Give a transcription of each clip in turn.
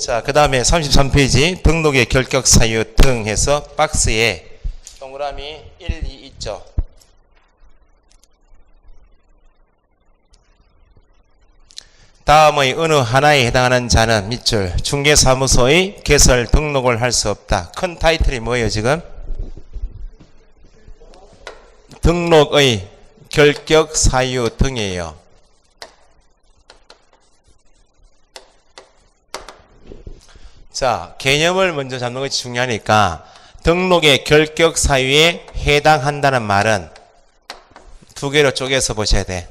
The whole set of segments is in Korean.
자, 그 다음에 33페이지 등록의 결격 사유 등 해서 박스에 동그라미 1, 2 있죠. 다음의 어느 하나에 해당하는 자는 밑줄 중개사무소의 개설 등록을 할 수 없다. 큰 타이틀이 뭐예요 지금? 등록의 결격 사유 등이에요. 자, 개념을 먼저 잡는 것이 중요하니까 등록의 결격 사유에 해당한다는 말은 두 개로 쪼개서 보셔야 돼.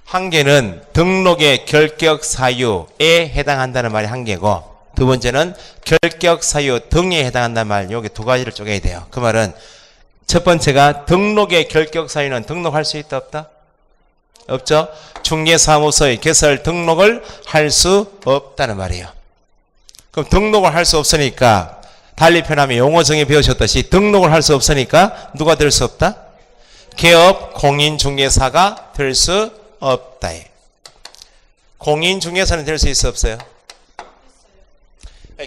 한 개는 등록의 결격 사유에 해당한다는 말이 한 개고, 두 번째는 결격 사유 등에 해당한다는 말, 여기 두 가지를 쪼개야 돼요. 그 말은 첫 번째가 등록의 결격 사유는 등록할 수 있다 없다? 없죠? 중개사무소의 개설 등록을 할 수 없다는 말이에요. 그럼 등록을 할 수 없으니까 달리 표현하면 용어 정의 배우셨듯이 등록을 할 수 없으니까 누가 될 수 없다? 개업 공인중개사가 될 수 없다. 공인중개사는 될 수 있어 없어요?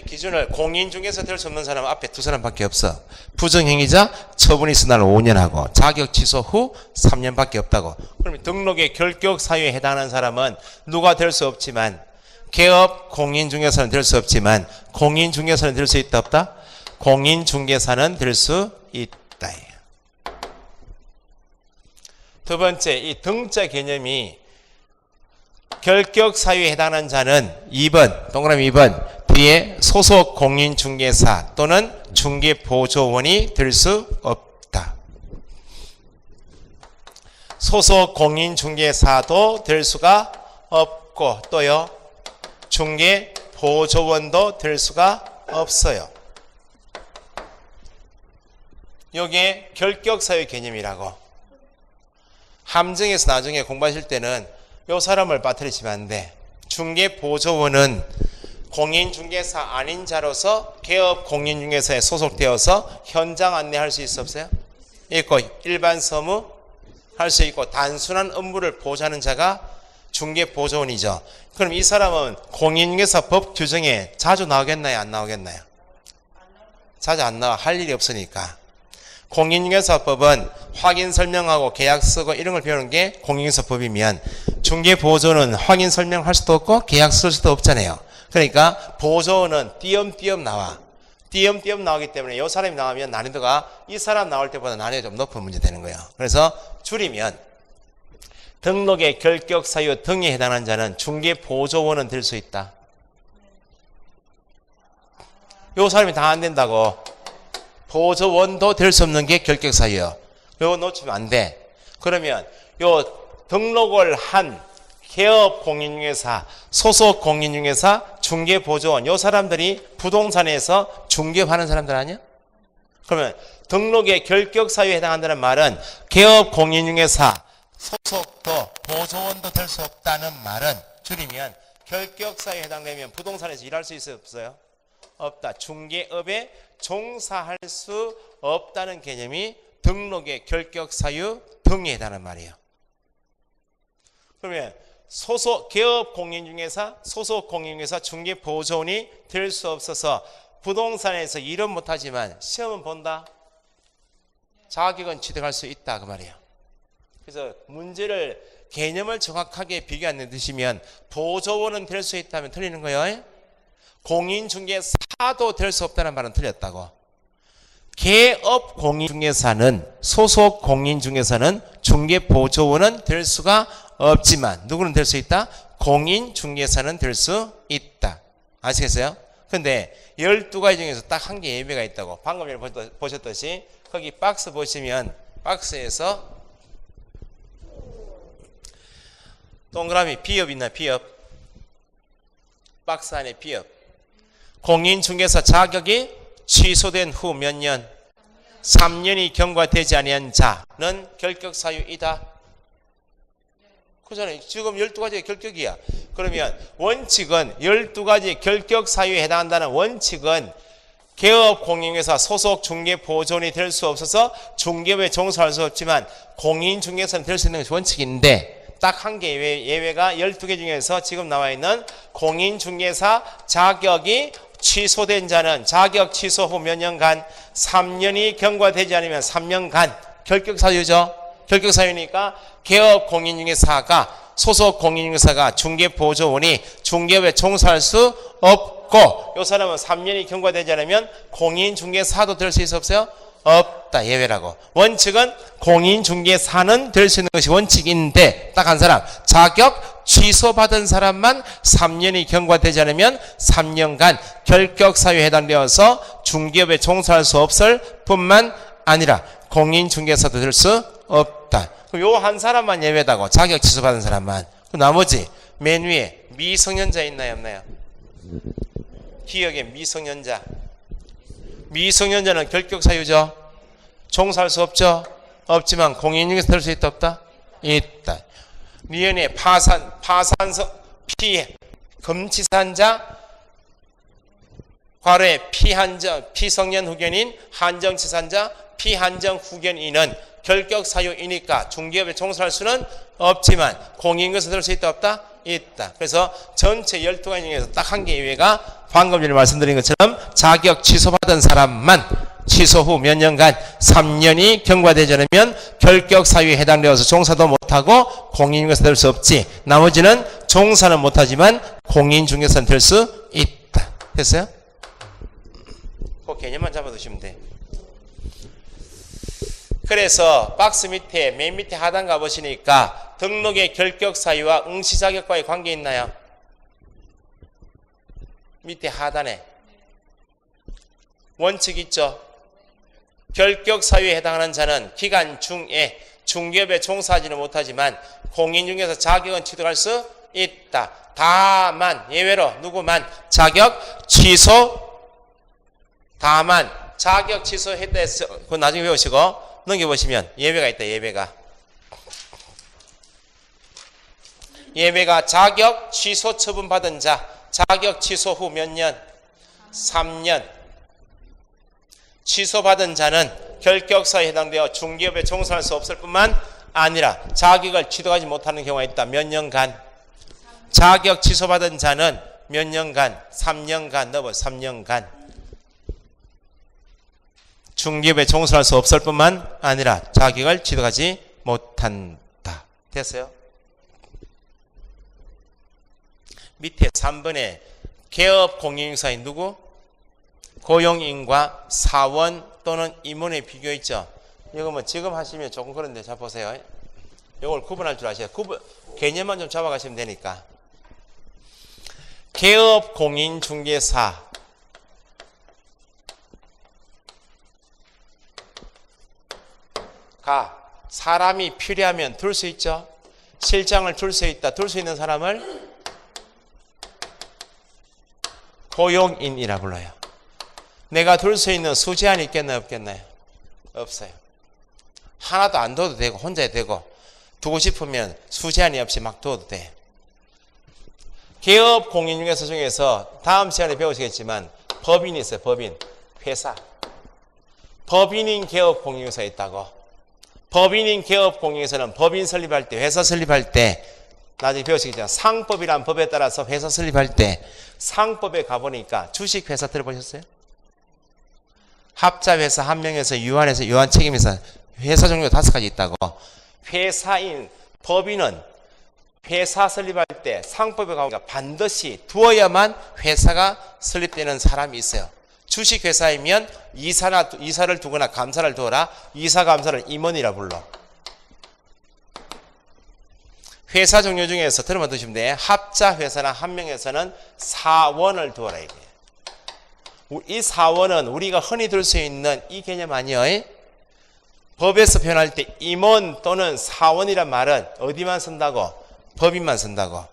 기준을 공인중개사 될 수 없는 사람은 앞에 두 사람밖에 없어. 부정행위자 처분이 있은 날 5년 하고 자격 취소 후 3년밖에 없다고. 그러면 등록의 결격 사유에 해당하는 사람은 누가 될 수 없지만 개업 공인중개사는 될 수 없지만 공인중개사는 될 수 있다 없다? 공인중개사는 될 수 있다. 두 번째, 이 등자 개념이 결격 사유에 해당하는 자는 2번, 동그라미 2번 뒤에 소속 공인중개사 또는 중개보조원이 될 수 없다. 소속 공인중개사도 될 수가 없고 또요 중개보조원도 될 수가 없어요. 이게 결격사유 개념이라고. 함정에서 나중에 공부하실 때는 이 사람을 빠뜨리시면 안 돼. 중개보조원은 공인중개사 아닌 자로서 개업 공인중개사에 소속되어서 현장 안내할 수 있어 없어요? 있고 일반 서무 할 수 있고 단순한 업무를 보좌하는 자가 중개보조원이죠. 그럼 이 사람은 공인중개사 법 규정에 자주 나오겠나요? 안 나오겠나요? 자주 안 나와. 할 일이 없으니까. 공인중개사법은 확인 설명하고 계약 쓰고 이런 걸 배우는 게 공인중개사법이면 중개보조원은 확인 설명할 수도 없고 계약 쓸 수도 없잖아요. 그러니까 보조원은 띄엄띄엄 나와. 띄엄띄엄 나오기 때문에 이 사람이 나오면 난이도가 이 사람 나올 때보다 난이도가 좀 높은 문제 되는 거예요. 그래서 줄이면 등록의 결격 사유 등에 해당하는 자는 중개보조원은 될 수 있다. 이 사람이 다 안 된다고. 보조원도 될 수 없는 게 결격 사유예요. 이거 놓치면 안 돼. 그러면 요 등록을 한 개업 공인중개사, 소속 공인중개사, 중개보조원 요 사람들이 부동산에서 중개하는 사람들 아니야? 그러면 등록의 결격 사유에 해당한다는 말은 개업 공인중개사, 소속도 보조원도 될 수 없다는 말은 줄이면 결격 사유에 해당되면 부동산에서 일할 수 있어요 없어요? 없다. 중개업에 종사할 수 없다는 개념이 등록의 결격 사유 등에 해당하는 말이에요. 그러면 소속 개업 공인중개사, 소속 공인중개사, 중개보조원이 될 수 없어서 부동산에서 일은 못하지만 시험은 본다. 자격은 취득할 수 있다 그 말이에요. 그래서 문제를 개념을 정확하게 비교 안 내두시면 보조원은 될 수 있다면 틀리는 거예요. 공인중개사도 될 수 없다는 말은 틀렸다고. 개업 공인중개사는 소속 공인중개사는 중개보조원은 될 수가 없지만 누구는 될 수 있다? 공인중개사는 될 수 있다. 아시겠어요? 근데 12가지 중에서 딱 한 개 예외가 있다고. 방금 전에 보셨듯이 거기 박스 보시면 박스에서 동그라미 비업 있나? 비업. 박스 안에 비업. 공인중개사 자격이 취소된 후 몇 년? 3년이 경과되지 아니한 자는 결격사유이다. 그잖아요. 지금 12가지의 결격이야. 그러면 원칙은 12가지 결격사유에 해당한다는 원칙은 개업 공인중개사 소속 중개보조원이 될 수 없어서 중개업에 종사할 수 없지만 공인중개사는 될 수 있는 것이 원칙인데 딱 한 개 예외가 12개 중에서 지금 나와 있는 공인중개사 자격이 취소된 자는 자격 취소 후 몇 년간 3년이 경과되지 않으면 3년간 결격사유죠. 결격사유니까 개업 공인중개사가 소속 공인중개사가 중개보조원이 중개업에 종사할 수 없고 이 사람은 3년이 경과되지 않으면 공인중개사도 될 수 있어 없어요? 없다. 예외라고. 원칙은 공인중개사는 될 수 있는 것이 원칙인데 딱 한 사람 자격 취소받은 사람만 3년이 경과되지 않으면 3년간 결격사유에 해당되어서 중개업에 종사할 수 없을 뿐만 아니라 공인중개사도 될 수 없다. 요 한 사람만 예외다고. 자격 취소받은 사람만. 그 나머지 맨 위에 미성년자 있나요 없나요? 기억에 미성년자. 미성년자는 결격사유죠. 종사할 수 없죠. 없지만 공인중개사 될 수 있다 없다? 있다. 미연에 파산서 피해 금치산자 과로에 피성년 후견인 한정치산자 피한정 후견인은 결격사유이니까 중개업에 종사할 수는 없지만 공인중개사 될 수 있다 없다? 있다. 그래서 전체 12가지 중에서 딱 한 개 예외가 방금 전에 말씀드린 것처럼 자격 취소받은 사람만 취소 후 몇 년간 3년이 경과되지 않으면 결격사유에 해당되어서 종사도 못하고 공인중개사 될 수 없지. 나머지는 종사는 못하지만 공인중개사는 될 수 있다. 됐어요? 그 개념만 잡아두시면 돼. 그래서 박스 밑에 맨 밑에 하단 가보시니까 등록의 결격사유와 응시자격과의 관계 있나요? 밑에 하단에 원칙 있죠. 결격사유에 해당하는 자는 기간 중에 중개업에 종사하지는 못하지만 공인중개사 자격은 취득할 수 있다. 다만 예외로 누구만 자격 취소 다만 자격 취소했다 해서 그거 나중에 배우시고 넘겨보시면 예외가 있다. 예외가 자격 취소 처분 받은 자 자격 취소 후 몇 년? 3년. 취소받은 자는 결격사유에 해당되어 중개업에 종사할 수 없을 뿐만 아니라 자격을 취득하지 못하는 경우가 있다. 몇 년간? 자격 취소받은 자는 몇 년간? 3년간. 넣어 3년간. 중개업에 종사할 수 없을 뿐만 아니라 자격을 취득하지 못한다. 됐어요? 밑에 3번에 개업 공인중개사인 누구? 고용인과 사원 또는 임원의 비교 있죠. 이거 뭐 지금 하시면 조금 그런데 자 보세요. 이걸 구분할 줄 아셔야 개념만 좀 잡아가시면 되니까. 개업 공인중개사 가 사람이 필요하면 둘 수 있죠. 실장을 둘 수 있다. 둘 수 있는 사람을 고용인이라 불러요. 내가 둘 수 있는 수제한이 있겠나요 없겠나요? 없어요. 하나도 안 둬도 되고 혼자 되고 두고 싶으면 수제한이 없이 막 둬도 돼. 개업 공인중개사 중에서 다음 시간에 배우시겠지만 법인이 있어요. 법인. 회사. 법인인 개업 공인중개사 있다고. 법인인 개업 공인중개사는 법인 설립할 때 회사 설립할 때 나중에 배우시겠지만 상법이란 법에 따라서 회사 설립할 때 상법에 가보니까 주식회사 들어보셨어요? 합자회사, 한명회사, 유한회사, 유한책임회사 회사 종류가 5가지 있다고. 회사인 법인은 회사 설립할 때 상법에 가보니까 반드시 두어야만 회사가 설립되는 사람이 있어요. 주식회사이면 이사를 두거나 감사를 두어라. 이사 감사를 임원이라 불러. 회사 종류 중에서 들어만 두시면 돼. 합자회사나 한명회사는 사원을 두어라 이게. 이 사원은 우리가 흔히 들 수 있는 이 개념 아니에요. 법에서 표현할 때 임원 또는 사원이란 말은 어디만 쓴다고? 법인만 쓴다고.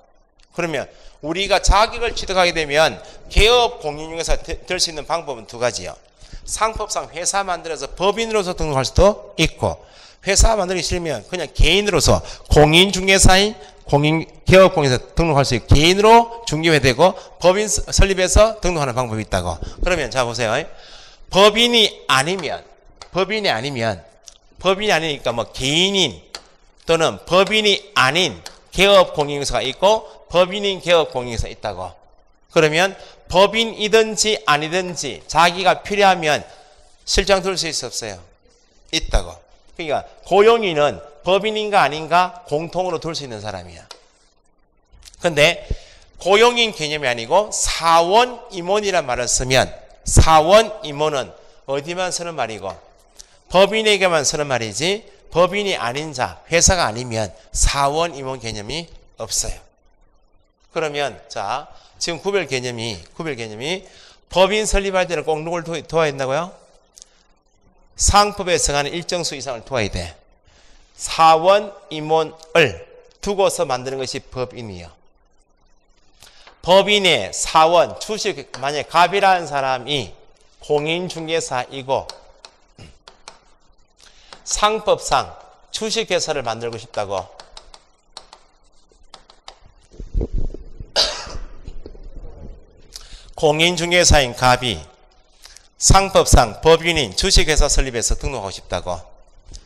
그러면 우리가 자격을 취득하게 되면 개업 공인중개사 될 수 있는 방법은 2가지요. 상법상 회사 만들어서 법인으로서 등록할 수도 있고, 회사 만들기 싫으면 그냥 개인으로서 공인중개사인 개업 공인중개사 등록할 수 있고, 개인으로 중개회 되고 법인 설립해서 등록하는 방법이 있다고. 그러면 자 보세요. 법인이 아니니까 뭐 개인인 또는 법인이 아닌 개업 공인중개사가 있고 법인인 개업 공인중개사가 있다고. 그러면 법인이든지 아니든지 자기가 필요하면 실장 둘 수 있어 없어요? 있다고. 그러니까 고용인은 법인인가 아닌가 공통으로 둘 수 있는 사람이야. 근데 고용인 개념이 아니고 사원 임원이란 말을 쓰면 사원 임원은 어디만 쓰는 말이고 법인에게만 쓰는 말이지 법인이 아닌 자, 회사가 아니면 사원 임원 개념이 없어요. 그러면 자, 지금 구별 개념이 법인 설립할 때는 꼭 누굴 도와야 된다고요? 상법에 정하는 일정 수 이상을 도와야 돼. 사원 임원을 두고서 만드는 것이 법인이요. 법인의 사원, 주식, 만약에 갑이라는 사람이 공인중개사이고 상법상 주식회사를 만들고 싶다고. 공인중개사인 갑이 상법상 법인인 주식회사 설립해서 등록하고 싶다고.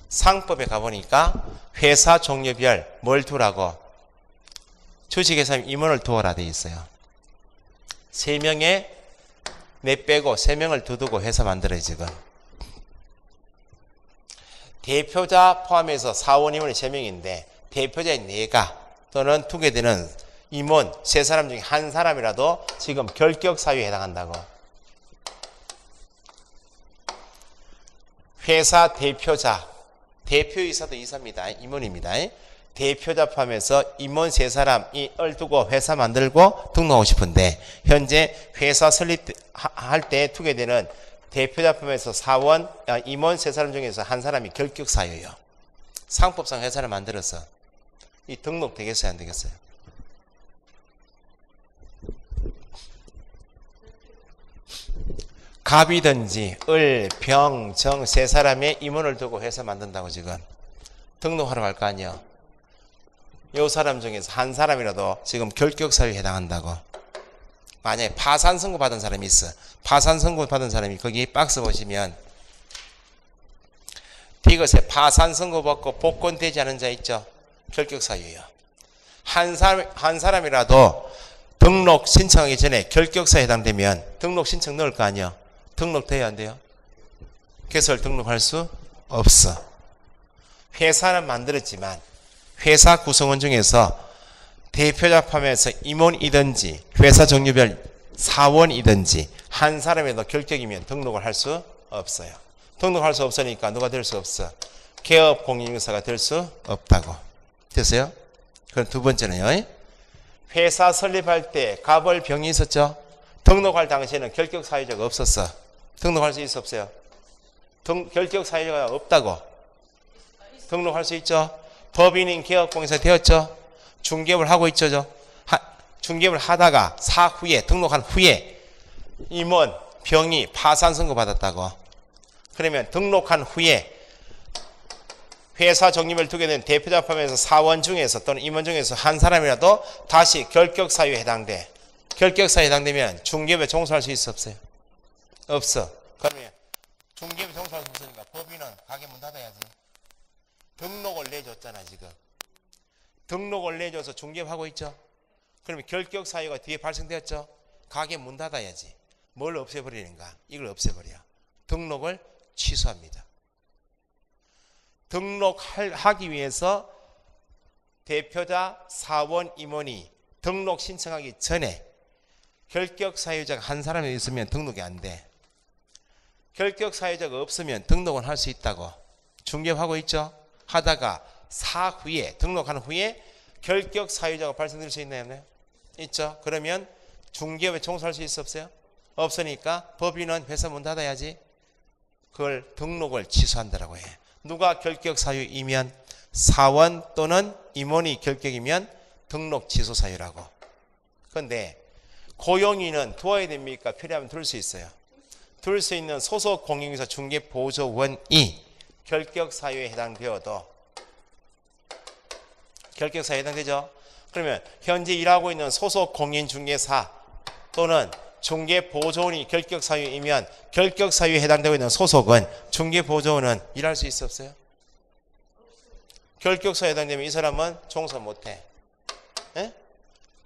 상법에 가보니까 회사 종류별 뭘 두라고? 주식회사 임원을 두어라 돼 있어요. 3명에 내 빼고 3명을 두고 회사 만들어요 지금. 대표자 포함해서 사원 임원이 3명인데 대표자의 4가 또는 두게 되는 임원 3사람 중에 한 사람이라도 지금 결격 사유에 해당한다고. 회사 대표자, 대표이사도 이사입니다. 임원입니다. 대표자 포함해서 임원 3사람을 두고 회사 만들고 등록하고 싶은데 현재 회사 설립할 때 두게 되는 대표자 포함해서 사원, 임원 3사람 중에서 한 사람이 결격 사유예요. 상법상 회사를 만들어서 이 등록 되겠어요, 안 되겠어요? 갑이든지 을, 병, 정 3사람의 임원을 두고 회사 만든다고 지금 등록하러 갈 거 아니에요. 요 사람 중에서 한 사람이라도 지금 결격 사유에 해당한다고. 만약에 파산 선고 받은 사람이 있어. 파산 선고 받은 사람이 거기 박스 보시면 이것에 파산 선고 받고 복권되지 않은 자 있죠. 결격 사유예요. 한 사람이라도 등록 신청하기 전에 결격사에 해당되면 등록 신청 넣을 거 아니에요. 등록돼야 안 돼요? 개설 등록할 수 없어. 회사는 만들었지만 회사 구성원 중에서 대표자 포함해서 임원이든지 회사 종류별 사원이든지 한 사람에도 결격이면 등록을 할 수 없어요. 등록할 수 없으니까 누가 될 수 없어? 개업 공인중개사가 될 수 없다고. 됐어요? 그럼 두 번째는요. 회사 설립할 때 갑을 병이 있었죠? 등록할 당시에는 결격 사유자가 없었어. 등록할 수 있어 없어요? 결격 사유자가 없다고. 등록할 수 있죠? 법인인 개업공인사 되었죠? 중개업을 하고 있죠? 중개업을 하다가 사후에 등록한 후에 임원, 병이 파산 선고 받았다고. 그러면 등록한 후에 회사 적립을 두게 된 대표자 포함해서 사원 중에서 또는 임원 중에서 한 사람이라도 다시 결격 사유에 해당돼. 결격 사유에 해당되면 중개업에 종사할 수 있어 없어요? 없어. 그러면 중개업에 종사할 수 없으니까 법인은 가게 문 닫아야지. 등록을 내줬잖아 지금. 등록을 내줘서 중개업하고 있죠. 그러면 결격 사유가 뒤에 발생되었죠. 가게 문 닫아야지. 뭘 없애버리는가? 이걸 없애버려. 등록을 취소합니다. 등록하기 위해서 대표자, 사원, 임원이 등록 신청하기 전에 결격 사유자가 한 사람이 있으면 등록이 안 돼. 결격 사유자가 없으면 등록은 할 수 있다고. 중개업하고 있죠. 하다가 사후에 등록한 후에 결격 사유자가 발생될 수 있나요? 있죠. 그러면 중개업에 종사할 수 있어 없어요? 없으니까 법인은 회사 문 닫아야지. 그걸 등록을 취소한다라고 해. 누가 결격 사유이면 사원 또는 임원이 결격이면 등록 취소 사유라고. 그런데 고용인은 두어야 됩니까? 필요하면 둘 수 있어요. 둘 수 있는 소속 공인중개사 중개보조원이 결격 사유에 해당되어도 결격 사유에 해당되죠? 그러면 현재 일하고 있는 소속 공인중개사 또는 중개보조원이 결격 사유이면 결격 사유에 해당되고 있는 소속은 중개보조원은 일할 수 있어 없어요? 결격 사유에 해당되면 이 사람은 종사 못해.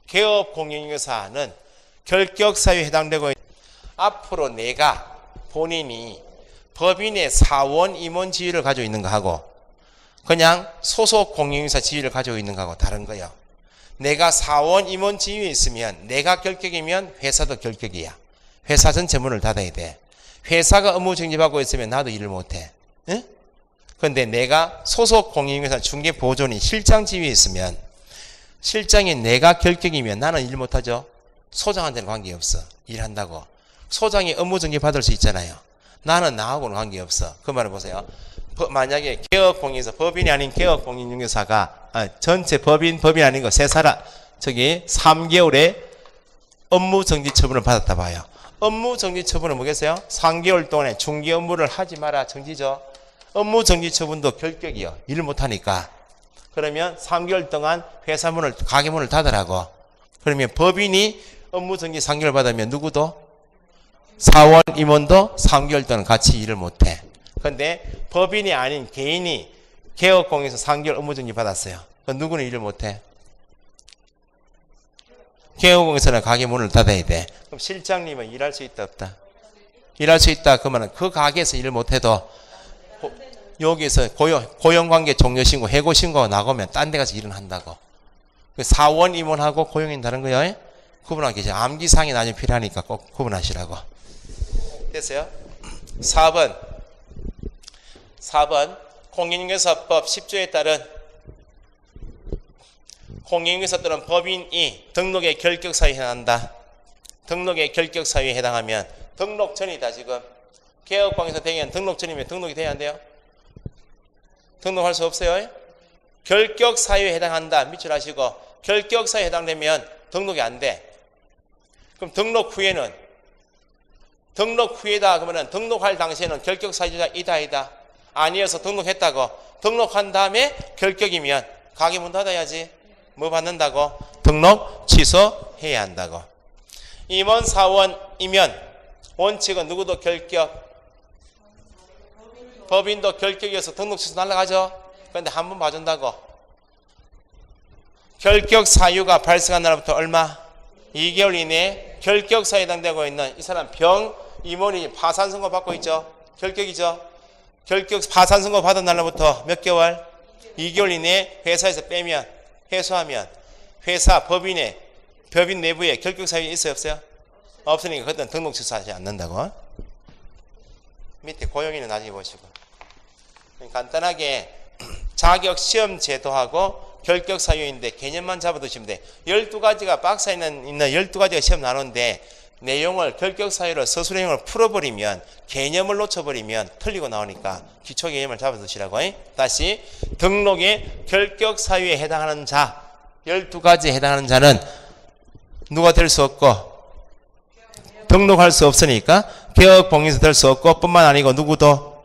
개업 공인중개사는 결격 사유에 해당되고 앞으로 내가 본인이 법인의 사원 임원 지위를 가지고 있는 거하고 그냥 소속 공인중개사 지위를 가지고 있는 거하고 다른 거예요. 내가 사원 임원 지위에 있으면 내가 결격이면 회사도 결격이야. 회사 전체 문을 닫아야 돼. 회사가 업무 정지받고 있으면 나도 일을 못해. 그런데 내가 소속 공인중개사 중개보조원이 실장 지위에 있으면 실장이 내가 결격이면 나는 일 못하죠. 소장한테는 관계없어. 일한다고. 소장이 업무 정지 받을 수 있잖아요. 나는 나하고는 관계없어. 그 말을 보세요. 만약에 개업공인에서 법인이 아닌 개업공인중개사가 전체 법인이 아닌 거 세 사람 3개월의 업무 정지 처분을 받았다 봐요. 업무 정지 처분은 뭐겠어요? 3개월 동안에 중개 업무를 하지 마라 정지죠. 업무 정지 처분도 결격이요. 일을 못하니까. 그러면 3개월 동안 회사 문을 가게 문을 닫으라고. 그러면 법인이 업무 정지 3개월 받으면 누구도 사원 임원도 3개월 동안 같이 일을 못해. 그런데 법인이 아닌 개인이 개업공에서 3개월 업무 정지 받았어요. 그럼 누구는 일을 못해? 개업공에서는 가게 문을 닫아야 돼. 그럼 실장님은 일할 수 있다 없다? 일할 수 있다. 그러면 그 가게에서 일을 못해도 여기서 고용관계 종료신고 해고신고가 나가면 딴 데 가서 일은 한다고. 사원 임원하고 고용인 다른 거예요. 구분하기 계세요. 암기사항이 나중에 필요하니까 꼭 구분하시라고. 됐어요? 4번 공인중개사법 10조에 따른 공인중개사 또는 법인이 등록의 결격 사유에 해당한다. 등록의 결격 사유에 해당하면 등록 전이다. 지금 개업공인에서 되면 등록 전이면 등록이 돼야 안 돼요? 등록할 수 없어요. 결격 사유에 해당한다. 밑줄 하시고 결격 사유에 해당되면 등록이 안 돼. 그럼 등록 후에다 그러면 등록할 당시에는 결격 사유가 이다 아니어서 등록했다고. 등록한 다음에 결격이면 가게 문 닫아야지. 뭐 받는다고? 등록 취소해야 한다고. 임원 사원이면 원칙은 누구도 결격, 법인도 결격이어서 등록 취소 날라가죠. 그런데 한 번 봐준다고. 결격 사유가 발생한 날부터 얼마? 2개월 이내에 결격 사유에 해당되고 있는 이 사람 병 임원이 파산 선고 받고 있죠. 결격이죠. 결격 파산 선고 받은 날부터 몇 개월? 2개월 이내에 회사에서 빼면 해소하면 회사 법인 내부에 결격 사유 있어요 없어요? 없으니까 그때는 등록 취소하지 않는다고. 밑에 고용인은 나중에 보시고. 간단하게 자격 시험 제도하고 결격 사유인데 개념만 잡아두시면 돼. 12가지가 박스에 있는 12가지가 시험 나누는데 내용을 결격 사유를 서술형을 풀어버리면 개념을 놓쳐버리면 틀리고 나오니까 기초 개념을 잡아두시라고. 다시 등록의 결격 사유에 해당하는 자 12가지에 해당하는 자는 누가 될 수 없고 등록할 수 없으니까 개업공인에서 될 수 없고 뿐만 아니고 누구도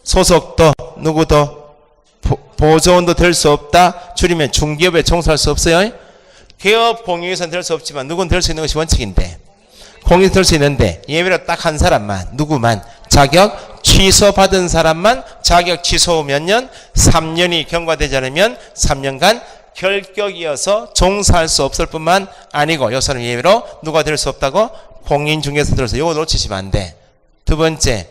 소속도 누구도 보조원도 될 수 없다. 줄이면 중개업에 종사할 수 없어요. 개업공인에서는 될 수 없지만 누구는 될 수 있는 것이 원칙인데 공인에서 될 수 있는데 예외로 딱 한 사람만 누구만 자격 취소받은 사람만 자격 취소 몇 년? 3년이 경과되지 않으면 3년간 결격이어서 종사할 수 없을 뿐만 아니고 여기서는 예외로 누가 될 수 없다고? 공인중개사 들어서 이거 놓치시면 안 돼. 두 번째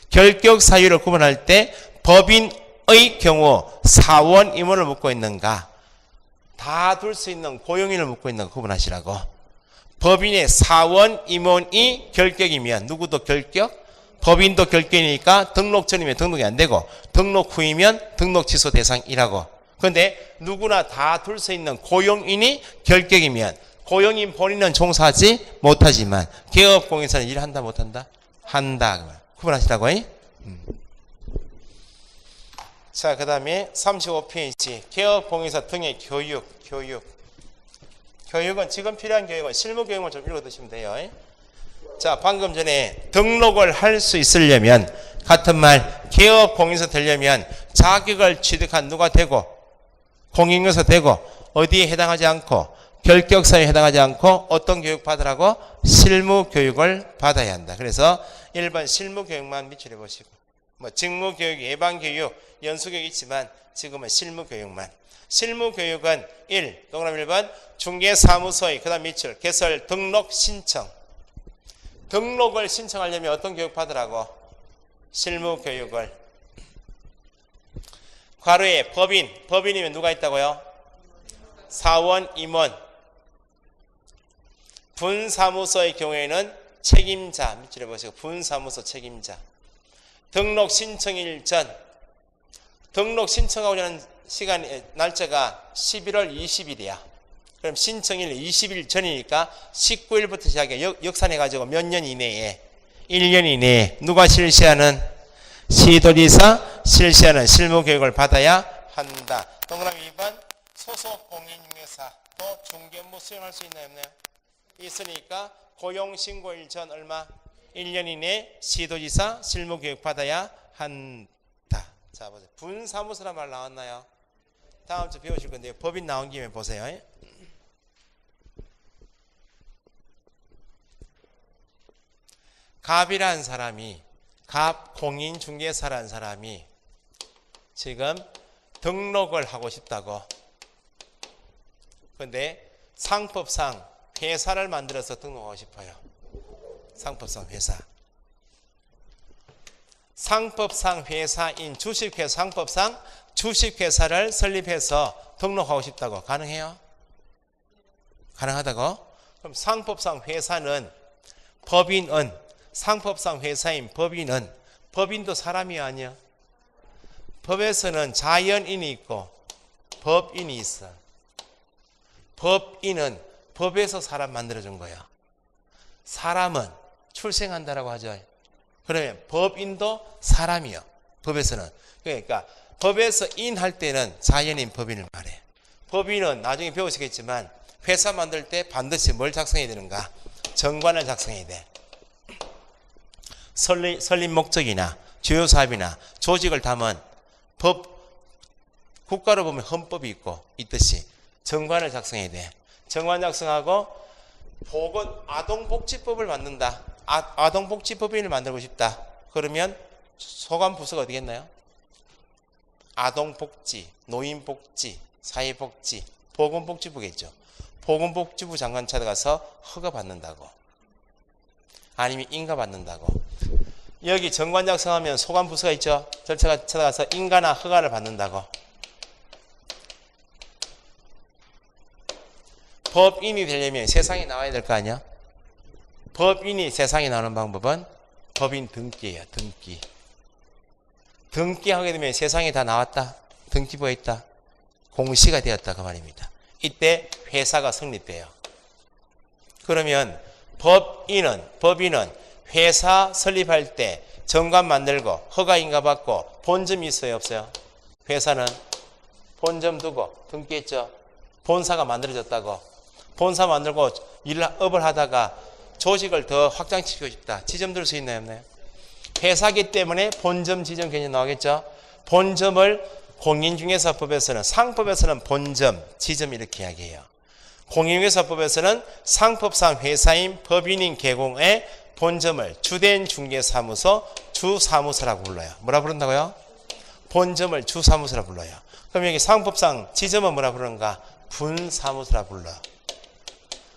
결격 사유를 구분할 때 법인의 경우 사원 임원을 묻고 있는가 다 둘 수 있는 고용인을 묻고 있는가 구분하시라고. 법인의 사원 임원이 결격이면 누구도 결격 법인도 결격이니까 등록 전이면 등록이 안 되고 등록 후이면 등록 취소 대상이라고. 그런데 누구나 다 둘 수 있는 고용인이 결격이면 고용인 본인은 종사하지 못하지만 개업공인에서는 일한다 못한다? 한다. 구분하시라고. 자, 그 다음에 35페이지 개업공인사 등의 교육은 지금 필요한 교육은 실무 교육을 좀 읽어두시면 돼요. 자, 방금 전에 등록을 할 수 있으려면 같은 말 개업공인사 되려면 자격을 취득한 누가 되고 공인중개사 되고 어디에 해당하지 않고 결격사유에 해당하지 않고 어떤 교육 받으라고? 실무 교육을 받아야 한다. 그래서 1번 실무 교육만 밑줄해 보시고 뭐 직무교육, 예방교육, 연수교육 있지만 지금은 실무교육만. 실무교육은 1. 동그라미 1번 중개사무소의 그 다음 밑줄 개설 등록 신청. 등록을 신청하려면 어떤 교육 받으라고? 실무교육을. 괄호에 법인. 법인이면 누가 있다고요? 사원, 임원. 분사무소의 경우에는 책임자. 밑줄에 보시고 분사무소 책임자. 등록 신청일 전. 등록 신청하고자 하는 날짜가 11월 20일이야. 그럼 신청일 20일 전이니까 19일부터 시작해 역산해가지고 몇 년 이내에 1년 이내에 누가 실시하는? 시도지사 실시하는 실무교육을 받아야 한다. 동그라미 2번 소속 공인중개사 또 중개업무 수행할 수 있나요 없나요? 있으니까 고용신고일 전 얼마? 1년 이내에 시도지사 실무교육 받아야 한다. 자 보세요. 분사무소란 말 나왔나요? 다음 주 배우실 건데요. 법인 나온 김에 보세요. 갑이라는 사람이 갑 공인중개사라는 사람이 지금 등록을 하고 싶다고. 근데 상법상 회사를 만들어서 등록하고 싶어요. 상법상 회사. 상법상 회사인 주식회사, 상법상 주식회사를 설립해서 등록하고 싶다고. 가능해요? 가능하다고? 그럼 상법상 회사는 법인은 상법상 회사인 법인은 법인도 사람이 아니야. 법에서는 자연인이 있고 법인이 있어. 법인은 법에서 사람 만들어준 거야. 사람은 출생한다라고 하죠. 그러면 법인도 사람이요. 법에서는. 그러니까 법에서 인할 때는 자연인 법인을 말해. 법인은 나중에 배우시겠지만 회사 만들 때 반드시 뭘 작성해야 되는가? 정관을 작성해야 돼. 설립 목적이나 주요 사업이나 조직을 담은 법, 국가로 보면 헌법이 있고 있듯이 정관을 작성해야 돼. 정관 작성하고 아동복지법을 만든다. 아동복지법인을 만들고 싶다. 그러면 소관 부서가 어디겠나요? 아동복지, 노인복지, 사회복지, 보건복지부겠죠. 보건복지부 장관 찾아가서 허가 받는다고. 아니면 인가 받는다고. 여기 정관 작성하면 소관 부서가 있죠. 절차가 찾아가서 인가나 허가를 받는다고. 법인이 되려면 세상에 나와야 될 거 아니야? 법인이 세상에 나오는 방법은 법인 등기예요. 등기. 등기하게 되면 세상에 다 나왔다. 등기부에 있다. 공시가 되었다. 그 말입니다. 이때 회사가 성립돼요. 그러면 법인은 회사 설립할 때 정관 만들고 허가 인가 받고 본점이 있어요? 없어요? 회사는 본점 두고 등기했죠. 본사가 만들어졌다고. 본사 만들고 업을 하다가 조직을 더 확장시키고 싶다. 지점 들 수 있나요? 없나요? 회사기 때문에 본점, 지점 개념 나오겠죠. 본점을 공인중개사법에서는 상법에서는 본점, 지점 이렇게 이야기해요. 공인중개사법에서는 상법상 회사인 법인인 개공의 본점을 주된 중개사무소, 주사무소라고 불러요. 뭐라 부른다고요? 본점을 주사무소라 불러요. 그럼 여기 상법상 지점은 뭐라 부르는가? 분사무소라 불러.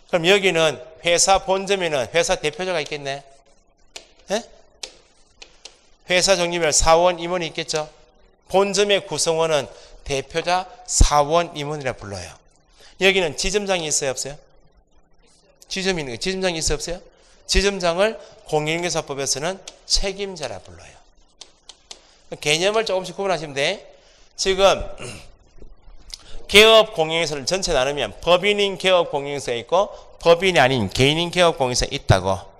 그럼 여기는 회사 본점에는 회사 대표자가 있겠네. 에? 회사 종류별 사원, 임원이 있겠죠. 본점의 구성원은 대표자, 사원, 임원이라 불러요. 여기는 지점장이 있어요, 없어요? 지점이 있는 거예요. 지점장이 있어요, 없어요? 지점장을 공인중개사법에서는 책임자라 불러요. 개념을 조금씩 구분하시면 돼. 지금 개업 공인중개사를 전체 나누면 법인인 개업 공인중개사 있고 법인이 아닌 개인인 개업 공인중개사 있다고.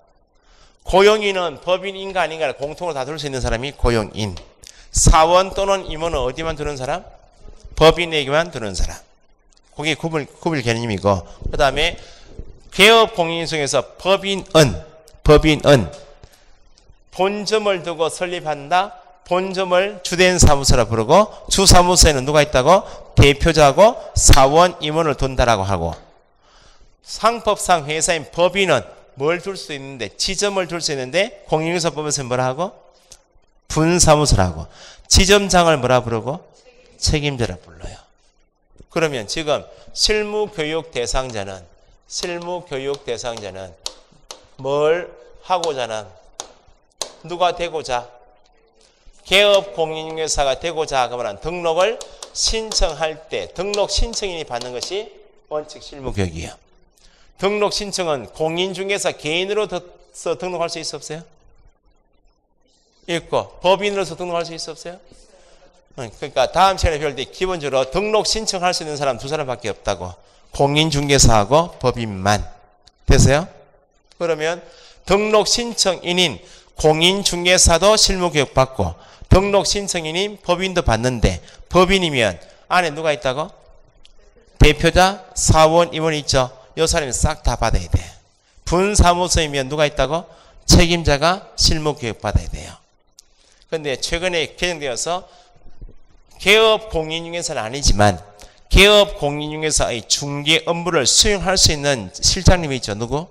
고용인은 법인인가 아닌가를 공통으로 다 둘 수 있는 사람이 고용인. 사원 또는 임원은 어디만 두는 사람? 법인에게만 두는 사람. 그게 구분 개념이고, 그 다음에 개업 공인중개사에서 법인은 본점을 두고 설립한다. 본점을 주된 사무소라 부르고, 주사무소에는 누가 있다고? 대표자하고 사원, 임원을 둔다라고 하고, 상법상 회사인 법인은 뭘 둘 수 있는데, 지점을 둘 수 있는데, 공인중개사법에서는 뭐라 하고? 분사무소라고. 지점장을 뭐라 부르고? 책임자라 불러요. 그러면 지금 실무교육 대상자는 뭘 하고자 하는, 누가 되고자? 개업공인중개사가 되고자 하면 등록을 신청할 때 등록 신청인이 받는 것이 원칙 실무교육이에요. 등록 신청은 공인중개사 개인으로서 등록할 수 있어 없어요? 있고 법인으로서 등록할 수 있어 없어요? 그러니까 다음 시간에 배울 때 기본적으로 등록 신청할 수 있는 사람 두 사람밖에 없다고. 공인중개사하고 법인만. 됐어요? 그러면 등록 신청인인 공인중개사도 실무교육 받고 등록 신청인인 법인도 받는데, 법인이면 안에 누가 있다고? 대표자, 사원, 임원 있죠? 이 사람이 싹 다 받아야 돼. 분사무소이면 누가 있다고? 책임자가 실무교육 받아야 돼요. 그런데 최근에 개정되어서 개업공인중개사는 아니지만 개업공인중개사의 중개 업무를 수행할 수 있는 실장님이 있죠. 누구?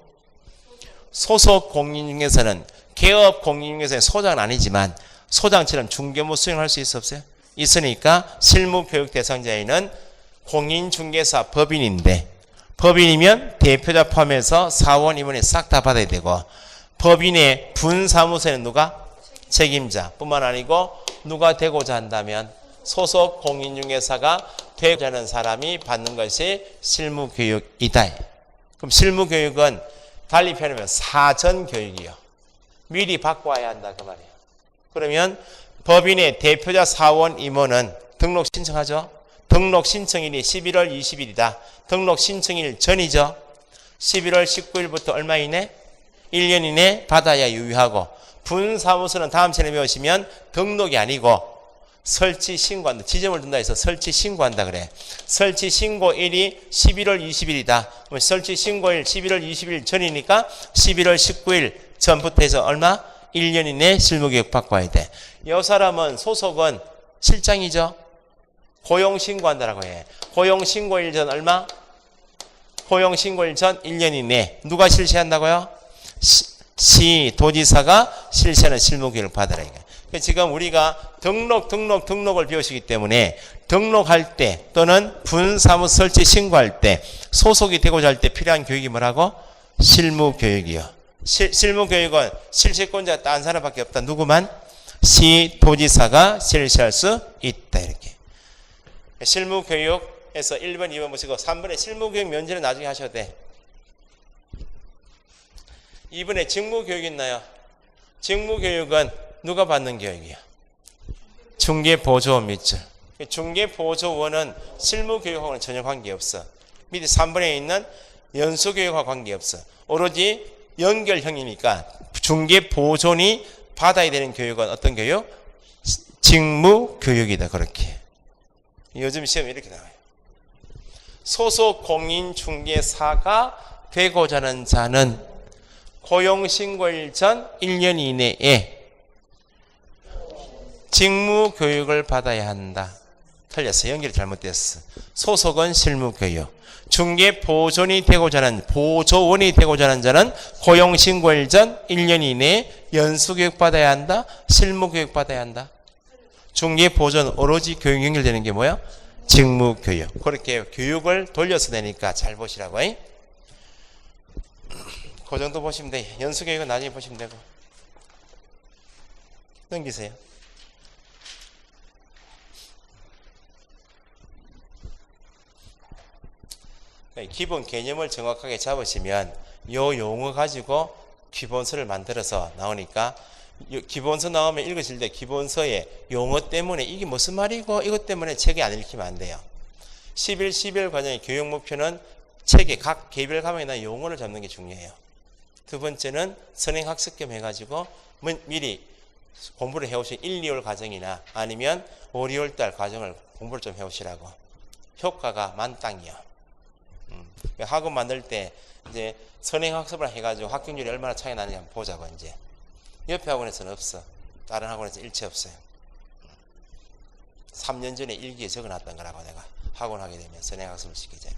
소속공인중개사는 개업공인중개사의 소장은 아니지만 소장처럼 중개 업무 수행할 수 있어 없어요? 있으니까 실무교육 대상자에는 공인중개사 법인인데, 법인이면 대표자 포함해서 사원, 임원이 싹 다 받아야 되고, 법인의 분사무소에는 누가? 책임자 뿐만 아니고 누가 되고자 한다면 소속 공인중개사가 되고자 하는 사람이 받는 것이 실무교육이다. 그럼 실무교육은 달리 표현하면 사전교육이요. 미리 받고 와야 한다 그 말이에요. 그러면 법인의 대표자, 사원, 임원은 등록 신청하죠. 등록 신청일이 11월 20일이다. 등록 신청일 전이죠. 11월 19일부터 얼마 이내? 1년 이내 받아야 유효하고, 분사무소는 다음 시간에 배우시면 등록이 아니고 설치 신고한다. 지점을 둔다 해서 설치 신고한다 그래. 설치 신고일이 11월 20일이다. 그럼 설치 신고일 11월 20일 전이니까 11월 19일 전부터 해서 얼마? 1년 이내 실무교육 받고 와야 돼. 이 사람은 소속은 실장이죠. 고용신고한다라고 해. 고용신고일 전 얼마? 고용신고일 전 1년 이내. 누가 실시한다고요? 시도지사가 실시하는 실무교육을 받으라. 지금 우리가 등록을 배우시기 때문에 등록할 때 또는 분사무소 설치 신고할 때 소속이 되고자 할 때 필요한 교육이 뭐라고? 실무교육이요. 실무교육은 실시권자가 딴 사람밖에 없다. 누구만? 시도지사가 실시할 수 있다. 이렇게. 실무교육에서 1번, 2번 보시고 3번에 실무교육 면제는 나중에 하셔도 돼. 2번에 직무교육 있나요? 직무교육은 누가 받는 교육이야? 중개보조원 밑줄. 중개보조원은 실무교육하고는 전혀 관계없어. 밑에 3번에 있는 연수교육과 관계없어. 오로지 연결형이니까 중개보조원이 받아야 되는 교육은 어떤 교육? 직무교육이다. 그렇게. 요즘 시험에 이렇게 나와요. 소속 공인중개사가 되고자 하는 자는 고용신고일 전 1년 이내에 직무교육을 받아야 한다. 틀렸어. 연결이 잘못됐어. 소속은 실무교육. 중개보조원이 되고자 하는 자는 고용신고일 전 1년 이내에 연수교육 받아야 한다. 실무교육 받아야 한다. 중개보조는 오로지 교육 연결되는 게 뭐야? 직무교육. 그렇게 교육을 돌려서 내니까 잘 보시라고. 그 정도 보시면 돼. 연수교육은 나중에 보시면 되고. 넘기세요. 기본 개념을 정확하게 잡으시면 요 용어 가지고 기본서를 만들어서 나오니까, 기본서 나오면 읽으실 때 기본서의 용어 때문에 이게 무슨 말이고 이것 때문에 책이 안 읽히면 안 돼요. 11 과정의 교육 목표는 책의 각 개별 과목이나 용어를 잡는 게 중요해요. 두 번째는 선행학습 겸 해가지고 미리 공부를 해오신 1, 2월 과정이나 아니면 5, 6월달 과정을 공부를 좀 해오시라고. 효과가 만땅이요. 학원 만들 때 이제 선행학습을 해가지고 합격률이 얼마나 차이 나는지 한번 보자고. 이제 옆에 학원에서는 없어. 다른 학원에서 일체 없어요. 3년 전에 일기에 적어놨던 거라고. 내가 학원 하게 되면 선행학습을 시켜줘야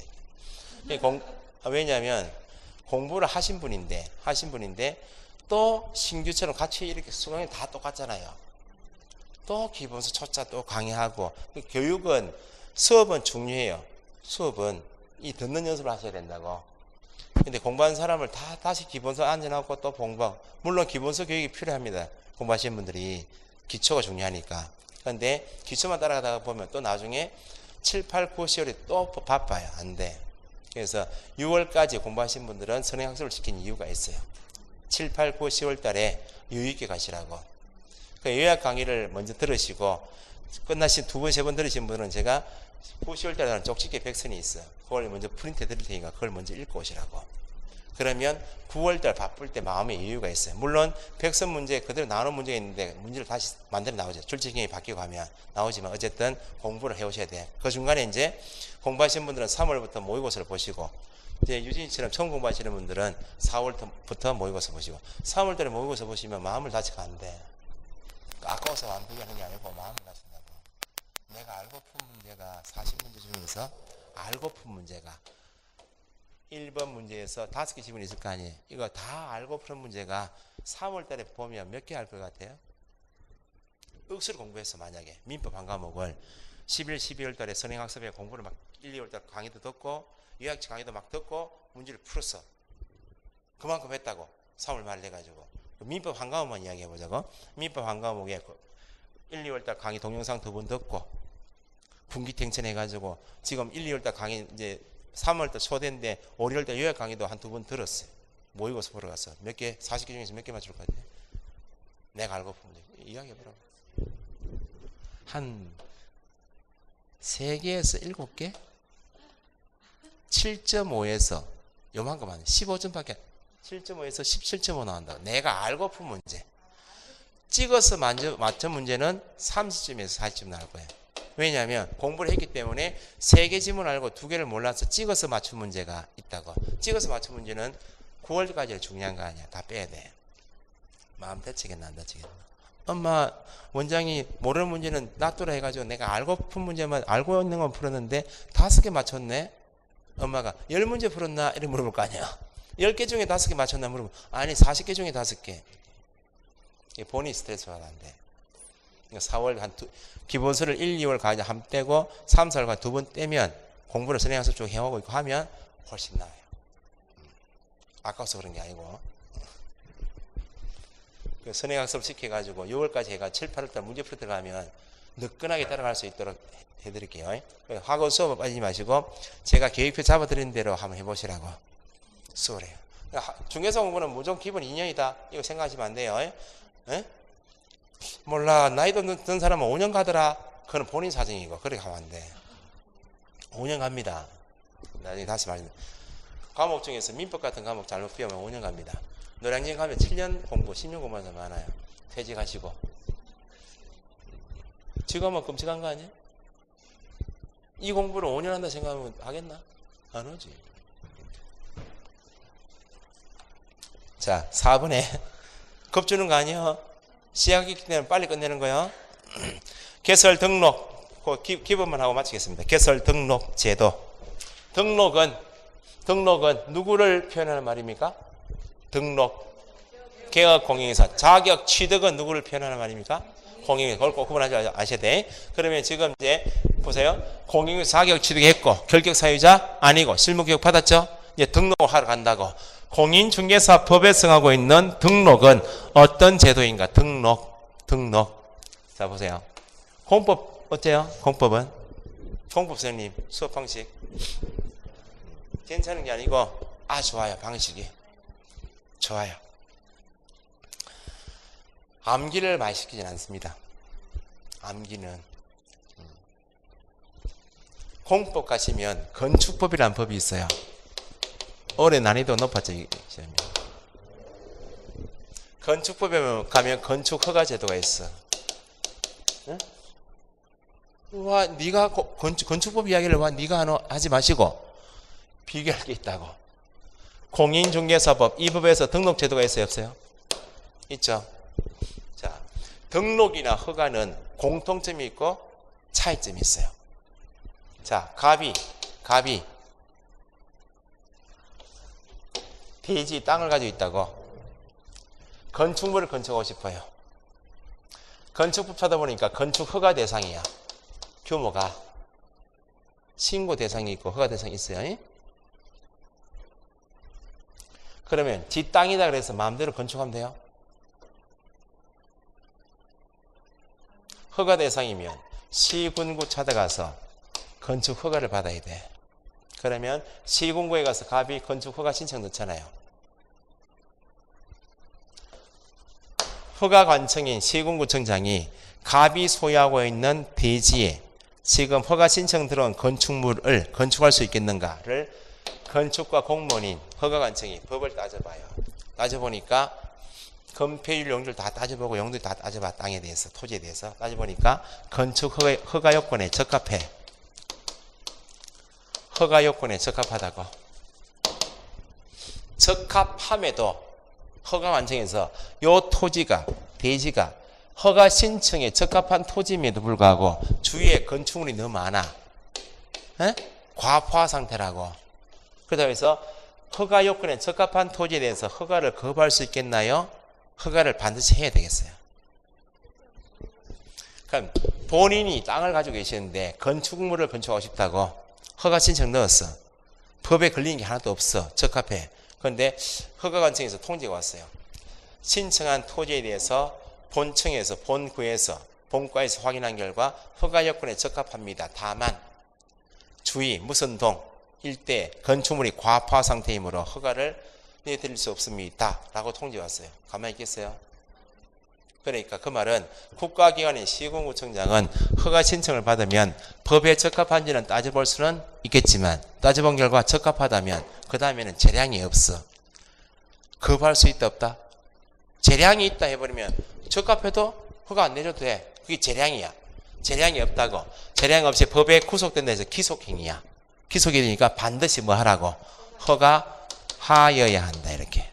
되니까. 왜냐하면 공부를 하신 분인데 또 신규처럼 같이 이렇게 수강이 다 똑같잖아요. 또 기본서 초짜 또 강의하고. 교육은 수업은 중요해요. 수업은 이 듣는 연습을 하셔야 된다고. 근데 공부하는 사람을 다시 기본서 앉혀놓고 또 공부. 물론 기본서 교육이 필요합니다. 공부하시는 분들이 기초가 중요하니까. 그런데 기초만 따라가다가 보면 또 나중에 7, 8, 9, 10월이 또 바빠요. 안 돼. 그래서 6월까지 공부하신 분들은 선행학습을 시킨 이유가 있어요. 7, 8, 9, 10월 달에 여유있게 가시라고. 그 요약 강의를 먼저 들으시고 끝나신 2번, 3번 들으신 분은 제가 9, 10월 달에 쪽집게 백선이 있어요. 그걸 먼저 프린트 해드릴 테니까 그걸 먼저 읽고 오시라고. 그러면 9월 달 바쁠 때 마음의 여유가 있어요. 물론 백선 문제 그대로 나오는 문제가 있는데 문제를 다시 만들어 나오죠. 출제경이 바뀌고 가면 나오지만 어쨌든 공부를 해오셔야 돼요. 그 중간에 이제 공부하시는 분들은 3월부터 모의고사를 보시고 이제 유진이처럼 처음 공부하시는 분들은 4월부터 모의고사 보시고 3월 달에 모의고사 보시면 마음을 다치가 안 돼. 아까워서 완벽히 하는 게 아니고 마음을 다친다고. 내가 알고 푼 문제가 40문제 중에서 알고 푼 문제가 1번 문제에서 5개 지문이 있을 거 아니에요. 이거 다 알고 푸는 문제가 3월 달에 보면 몇 개 할 것 같아요? 억수로 공부해서 만약에 민법 한 과목을 11, 12월 달에 선행학습에 공부를 막 1, 2월 달 강의도 듣고 유학치 강의도 막 듣고 문제를 풀었어. 그만큼 했다고. 3월 말 돼가지고. 민법 한 과목만 이야기해보자고. 민법 한 과목에 1, 2월 달 강의 동영상 2번 듣고 분기탱천 해가지고 지금 1, 2월 달 강의 이제 3월 달 초대인데 5, 6월 달 요약 강의도 한 2번 들었어요. 모의고사 보러 갔어. 몇 개? 40개 중에서 몇 개 맞출 것 같아? 내가 알고 보면 이야기해보라고. 한 3개에서 7개? 7.5에서 요만큼만 15점밖에 7.5에서 17.5 나온다. 내가 알고 푼 문제. 찍어서 맞춘 문제는 30점에서 40점 나올 거예요. 왜냐하면 공부를 했기 때문에 3개 지문 알고 2개를 몰라서 찍어서 맞춘 문제가 있다고. 찍어서 맞춘 문제는 9월까지 중요한 거 아니야. 다 빼야 돼. 마음 다치겠나 안 다치겠나. 엄마 원장이 모르는 문제는 놔두라 해가지고 내가 알고 푼 문제만 알고 있는 건 풀었는데 5개 맞췄네. 엄마가 10문제 풀었나? 이렇게 물어볼 거 아니야. 10개 중에 5개 맞췄나 물어보면 아니 40개 중에 5개. 본인이 스트레스 받아 안 돼. 4월 기본서를 1, 2월 가지 한 빼고 3, 4월 2번 떼면 공부를 선행학습 쭉 해오고 있고 하면 훨씬 나아요. 아까워서 그런 게 아니고 선행학습 시켜가지고 6월까지 해가 7, 8월달 문제 풀 들어가면 느끈하게 따라갈 수 있도록 해드릴게요. 학원 수업은 빠지지 마시고 제가 계획표 잡아드린 대로 한번 해보시라고. 수월해요. 중개사 공부는 무조건 기본 2년이다. 이거 생각하시면 안 돼요. 에? 몰라 나이도 든 사람은 5년 가더라. 그건 본인 사정이고 그렇게 가면 안 돼. 5년 갑니다. 나중에 다시 말합니다. 과목 중에서 민법 같은 과목 잘못 배우면 5년 갑니다. 노량진 가면 7년 공부 10년 공부하는 사람 많아요. 퇴직하시고. 지금은 끔찍한 거 아니에요? 이 공부를 5년 한다 생각하면 하겠나? 안 하지. 자 4번에 급 주는 거 아니에요? 시작이기 때문에 빨리 끝내는 거예요. 개설 등록 기본만 하고 마치겠습니다. 개설 등록 제도. 등록은 누구를 표현하는 말입니까? 등록 개업 공인인사. 자격 취득은 누구를 표현하는 말입니까? 공인인사. 그걸 꼭 구분하지 아셔야 돼. 그러면 지금 이제 보세요. 공인인사 자격 취득했고 결격 사유자 아니고 실무 교육 받았죠? 이제 등록하러 간다고. 공인중개사법에 정하고 있는 등록은 어떤 제도인가? 등록. 자 보세요. 공법 어때요? 공법은? 공법 선생님 수업 방식 괜찮은 게 아니고 좋아요. 방식이 좋아요. 암기를 많이 시키진 않습니다. 암기는 공법 가시면 건축법이라는 법이 있어요. 올해 난이도 높았죠. 이 시험이. 건축법에 가면 건축허가 제도가 있어. 응? 와, 네가 건축법 이야기를 네가 하지 마시고 비교할 게 있다고. 공인중개사법 이 법에서 등록 제도가 있어요, 없어요? 있죠. 자, 등록이나 허가는 공통점이 있고 차이점이 있어요. 자, 갑이 대지 땅을 가지고 있다고. 건축물을 건축하고 싶어요. 건축법 찾다 보니까 건축 허가 대상이야. 규모가. 신고 대상이 있고 허가 대상이 있어요. 그러면 뒷땅이다 그래서 마음대로 건축하면 돼요? 허가 대상이면 시군구 찾아가서 건축 허가를 받아야 돼. 그러면 시군구에 가서 갑이 건축 허가 신청 넣잖아요. 허가관청인 시군구청장이 갑이 소유하고 있는 대지에 지금 허가 신청 들어온 건축물을 건축할 수 있겠는가를 건축과 공무원인 허가관청이 법을 따져봐요. 따져보니까 건폐율 용도를 다 따져보고 용도를 다 따져봐. 땅에 대해서, 토지에 대해서 따져보니까 건축 허가 요건에 적합해. 허가 요건에 적합하다고. 적합함에도 허가관청에서 요 토지가, 대지가 허가 신청에 적합한 토지임에도 불구하고 주위에 건축물이 너무 많아. 에? 과포화 상태라고. 그러다 해서 허가 요건에 적합한 토지에 대해서 허가를 거부할 수 있겠나요? 허가를 반드시 해야 되겠어요. 그럼 본인이 땅을 가지고 계시는데 건축물을 건축하고 싶다고 허가 신청 넣었어. 법에 걸리는 게 하나도 없어. 적합해. 그런데 허가관청에서 통지가 왔어요. 신청한 토지에 대해서 본청에서, 본구에서, 본과에서 확인한 결과 허가 요건에 적합합니다. 다만 주위 무슨 동 일대 건축물이 과포화 상태이므로 허가를 내드릴 수 없습니다. 라고 통지 왔어요. 가만히 있겠어요? 그러니까 그 말은 국가기관인 시군구청장은 허가 신청을 받으면 법에 적합한지는 따져볼 수는 있겠지만 따져본 결과 적합하다면 그 다음에는 재량이 없어. 거부할 수 있다 없다? 재량이 있다 해버리면 적합해도 허가 안 내줘도 돼. 그게 재량이야. 재량이 없다고. 재량 없이 법에 구속된다 해서 기속행위야. 기속이 되니까 반드시 뭐 하라고? 허가하여야 한다. 이렇게.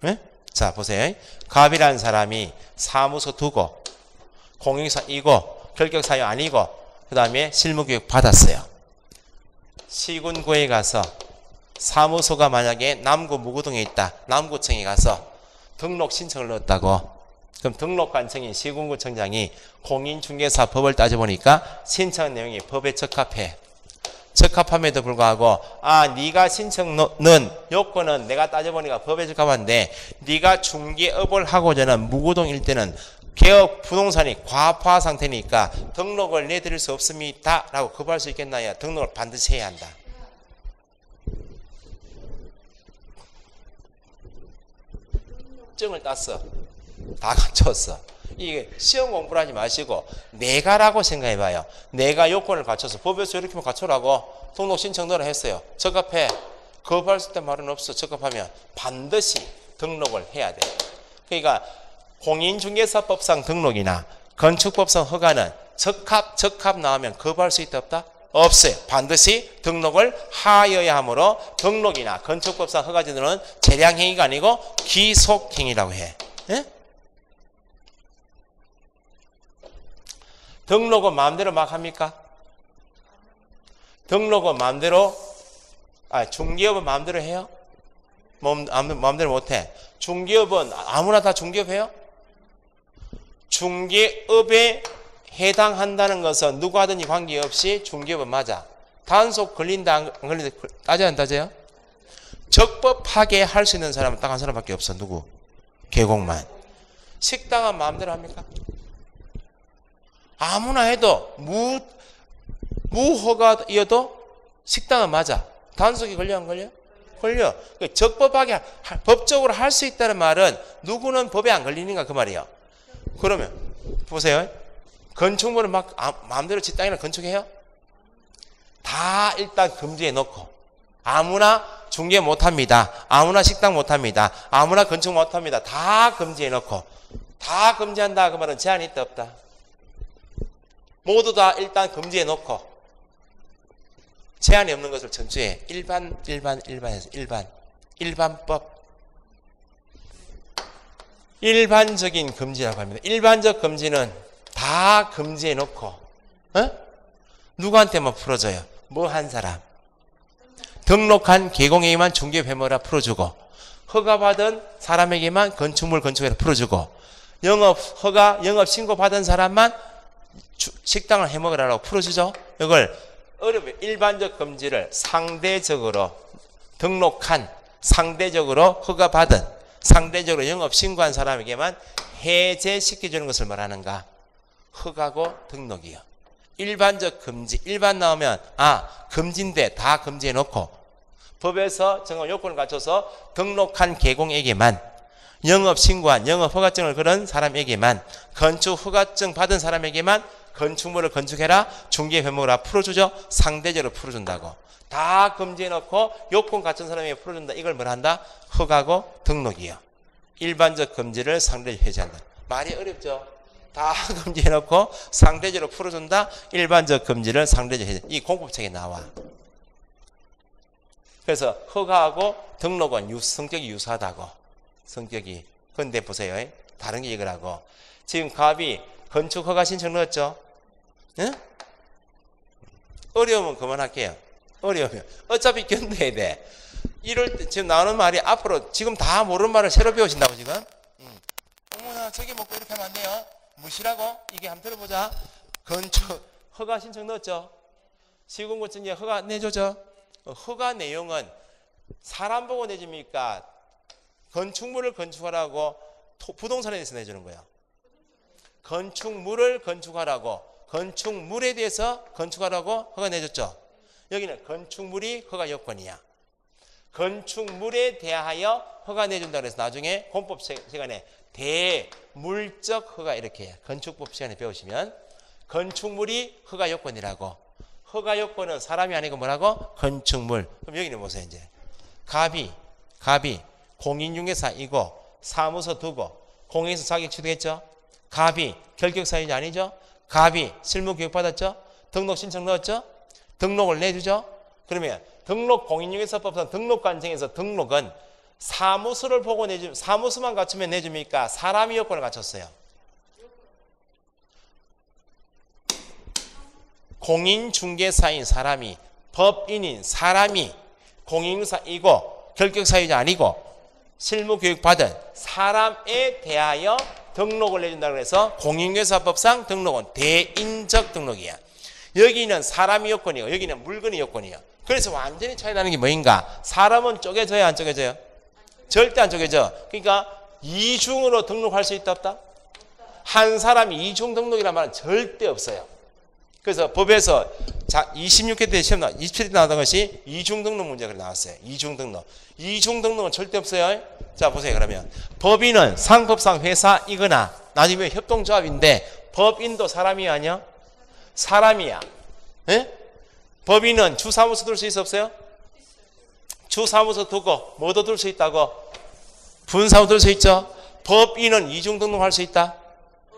네? 자 보세요. 갑이라는 사람이 사무소 두고 공익사이고 결격사유 아니고 그 다음에 실무교육 받았어요. 시군구에 가서 사무소가 만약에 남구 무구동에 있다. 남구청에 가서 등록 신청을 넣었다고. 그럼 등록관청인 시군구청장이 공인중개사법을 따져보니까 신청 내용이 법에 적합해. 적합함에도 불구하고 네가 신청 넣은 요건은 내가 따져보니까 법에 적합한데 네가 중개업을 하고자 하는 무구동 일대는 개업 부동산이 과포화 상태니까 등록을 내드릴 수 없습니다. 라고 거부할 수 있겠나요? 등록을 반드시 해야 한다. 증을 땄어. 다 갖췄어. 이게 시험 공부를 하지 마시고 내가라고 생각해봐요. 내가 요건을 갖춰서 법에서 이렇게만 갖춰라고 등록 신청 넣으라 했어요. 적합해. 거부할 수 있다는 말은 없어. 적합하면 반드시 등록을 해야 돼. 그러니까 공인중개사법상 등록이나 건축법상 허가는 적합 나오면 거부할 수 있다 없다? 없어요. 반드시 등록을 하여야 하므로 등록이나 건축법상 허가제도는 재량행위가 아니고 기속행위라고 해. 예? 등록은 마음대로 막 합니까? 등록은 마음대로, 중개업은 마음대로 해요? 마음대로 못해. 중개업은 아무나 다 중개업 해요? 중개업에 해당한다는 것은 누구 하든지 관계없이 중개업은 맞아. 단속 걸린다 안 걸린다 따져야 안 따져요? 적법하게 할 수 있는 사람은 딱 한 사람밖에 없어. 누구? 계곡만. 식당은 마음대로 합니까? 아무나 해도 무허가여도 식당은 맞아. 단속이 걸려 안 걸려? 걸려. 적법하게 법적으로 할 수 있다는 말은 누구는 법에 안 걸리는가 그 말이에요. 그러면 보세요. 건축물은 막 마음대로 지 땅이나 건축해요? 다 일단 금지해 놓고 아무나 중개 못합니다. 아무나 식당 못합니다. 아무나 건축 못합니다. 다 금지해 놓고 다 금지한다 그 말은 제한이 있다 없다? 모두 다 일단 금지해 놓고 제한이 없는 것을 전제해. 일반에서 일반법. 일반적인 금지라고 합니다. 일반적 금지는 다 금지해 놓고 누구한테만 풀어줘요? 뭐 한 사람. 등록한 계공에게만 중개배모라 풀어주고 허가받은 사람에게만 건축물 건축해라 풀어주고 영업 허가, 영업 신고 받은 사람만 식당을 해먹으라고 풀어주죠. 이걸 어렵게 일반적 금지를 상대적으로 등록한, 상대적으로 허가받은, 상대적으로 영업 신고한 사람에게만 해제시켜주는 것을 말하는가? 허가고 등록이요. 일반적 금지, 일반 나오면 금지인데 다 금지해놓고 법에서 정한 요건을 갖춰서 등록한 개공에게만, 영업 신고한, 영업 허가증을 그런 사람에게만, 건축 허가증 받은 사람에게만 건축물을 건축해라, 중개 회목으로 풀어주죠. 상대적으로 풀어준다고. 다 금지해놓고 요건 갖춘 사람에게 풀어준다. 이걸 뭘 한다? 허가고 등록이요. 일반적 금지를 상대적으로 해제한다. 말이 어렵죠? 다 금지해놓고 상대적으로 풀어준다. 일반적 금지를 상대적으로 해제. 이 공법책에 나와. 그래서 허가하고 등록은 성격이 유사하다고. 성격이. 근데 보세요. 다른 게 이거라고. 지금 갑이 건축 허가 신청 넣었죠? 응? 어려우면 그만할게요. 어려우면. 어차피 견뎌야 돼. 이럴 때 지금 나오는 말이 앞으로 지금 다 모르는 말을 새로 배우신다고 지금? 어머나 저기 먹고 이렇게 하면 안 돼요. 무시라고? 이게 한번 들어보자. 건축 허가 신청 넣었죠? 시공고층에 허가 내줘죠? 허가 내용은 사람 보고 내줍니까? 건축물을 건축하라고 부동산에 대해서 내주는 거예요. 건축물을 건축하라고, 건축물에 대해서 건축하라고 허가 내줬죠. 여기는 건축물이 허가 요건이야. 건축물에 대하여 허가 내준다 그래서 나중에 공법 시간에 대물적 허가 이렇게 해요. 건축법 시간에 배우시면 건축물이 허가 요건이라고. 허가 요건은 사람이 아니고 뭐라고? 건축물. 그럼 여기는 보세요. 이제 갑이 공인중개사이고 사무소 두고 공인에서 자격 취득했죠. 갑이 결격사유자 아니죠. 갑이 실무교육 받았죠. 등록 신청 넣었죠. 등록을 내주죠. 그러면 등록 공인중개사법상 등록관청에서 등록은 사무소를 보고 사무소만 갖추면 내줍니까? 사람이 요건을 갖췄어요. 공인중개사인 사람이, 법인인 사람이 공인중개사이고 결격사유자 아니고 실무교육 받은 사람에 대하여 등록을 내준다고 해서 공인중개사법상 등록은 대인적 등록이야. 여기는 사람이 요건이고 여기는 물건이 요건이야. 그래서 완전히 차이 나는 게 뭐인가? 사람은 쪼개져요, 안 쪼개져요? 절대 안 쪼개져. 그러니까 이중으로 등록할 수 있다, 없다? 한 사람이 이중 등록이란 말은 절대 없어요. 그래서 법에서 26회 때 시험 27회 때 나왔던 것이 이중 등록 문제가 나왔어요. 이중 등록. 이중 등록은 절대 없어요. 자, 보세요. 그러면 법인은 상법상 회사이거나 나중에 협동조합인데 법인도 사람이 아니야? 사람이야. 예? 법인은 주사무소 둘 수 있어, 없어요? 주사무소 두고 뭐도 둘 수 있다고? 분사무 둘 수 있죠? 법인은 이중 등록할 수 있다?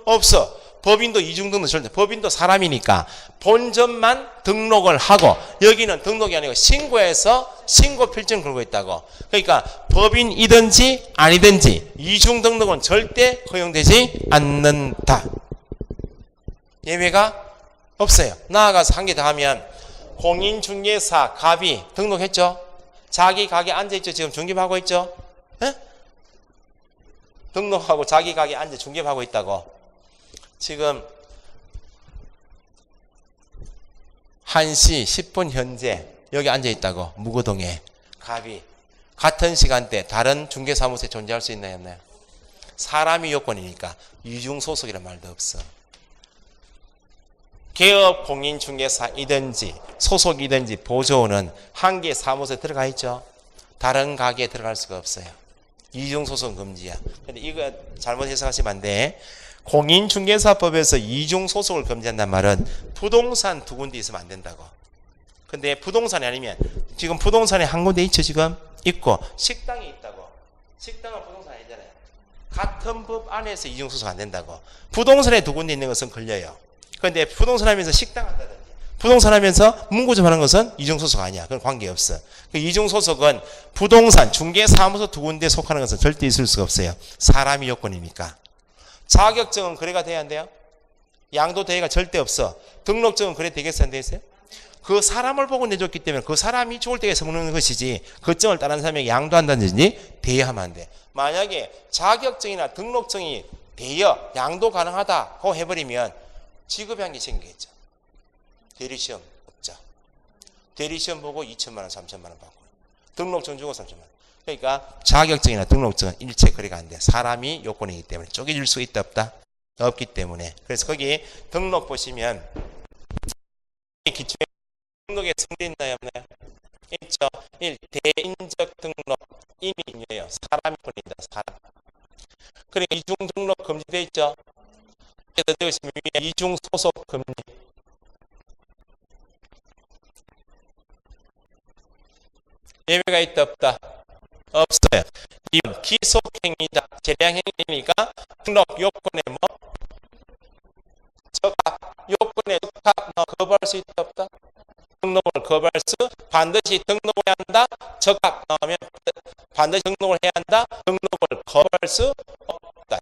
없어. 법인도 이중 등록 절대. 법인도 사람이니까 본점만 등록을 하고 여기는 등록이 아니고 신고해서 신고 필증 걸고 있다고. 그러니까 법인이든지 아니든지 이중 등록은 절대 허용되지 않는다. 예외가 없어요. 나아가서 한 개 더 하면 공인중개사 갑이 등록했죠. 자기 가게 앉아있죠. 지금 중개하고 있죠. 에? 등록하고 자기 가게 앉아 중개하고 있다고. 지금 1시 10분 현재 여기 앉아있다고. 무거동에 갑이 같은 시간대 다른 중개사무소에 존재할 수 있나요, 없나요? 사람이 요건이니까 이중소속이란 말도 없어. 개업 공인중개사이든지 소속이든지 보조원은 한 개 사무소에 들어가 있죠. 다른 가게에 들어갈 수가 없어요. 이중소속 금지야. 근데 이거 잘못 해석하시면 안 돼. 공인중개사법에서 이중소속을 금지한다는 말은 부동산 두 군데 있으면 안 된다고. 근데 부동산이 아니면 지금 부동산에 한 군데 있죠. 지금 있고 식당이 있다고. 식당은 부동산 아니잖아요. 같은 법 안에서 이중소속 안 된다고. 부동산에 두 군데 있는 것은 걸려요. 그런데 부동산 하면서 식당 한다든지 부동산 하면서 문구점 하는 것은 이중소속 아니야. 그건 관계없어. 이중소속은 부동산, 중개사무소 두 군데에 속하는 것은 절대 있을 수가 없어요. 사람이 요건이니까. 자격증은 거래가 돼야 안 돼요? 양도 대회가 절대 없어. 등록증은 거래 되겠어요? 안 되겠어요? 그 사람을 보고 내줬기 때문에 그 사람이 좋을 때에 서먹는 것이지 그 증을 다른 사람에게 양도한다든지 대여하면 안 돼. 만약에 자격증이나 등록증이 대여, 양도 가능하다고 해버리면 지급한 게 생기겠죠. 대리시험 없죠. 대리시험 보고 2천만 원, 3천만 원 받고 등록증 주고 3천만 원. 그러니까 자격증이나 등록증은 일체 거래가 안 돼. 사람이 요건이기 때문에 쪼개줄 수 있다 없다? 없기 때문에. 그래서 거기 등록 보시면 기초에 등록에 성질이 있나요 없나요? 있죠. 1. 대인적 등록. 인이 중요해요. 사람이 보낸다. 사람. 그러니까 이중 등록 금지되어 있죠. 그래서 되어 있으면 이중 소속 금지. 예외가 있다 없다? 없어요. 이건 기속행위다. 재량행위니까 등록 요건에 뭐? 적합. 요건에 적합 거부할 수 있다 없다? 등록을 거부할 수 반드시 등록을 해야 한다. 적합 나오면 반드시 등록을 해야 한다. 등록을 거부할 수 없다.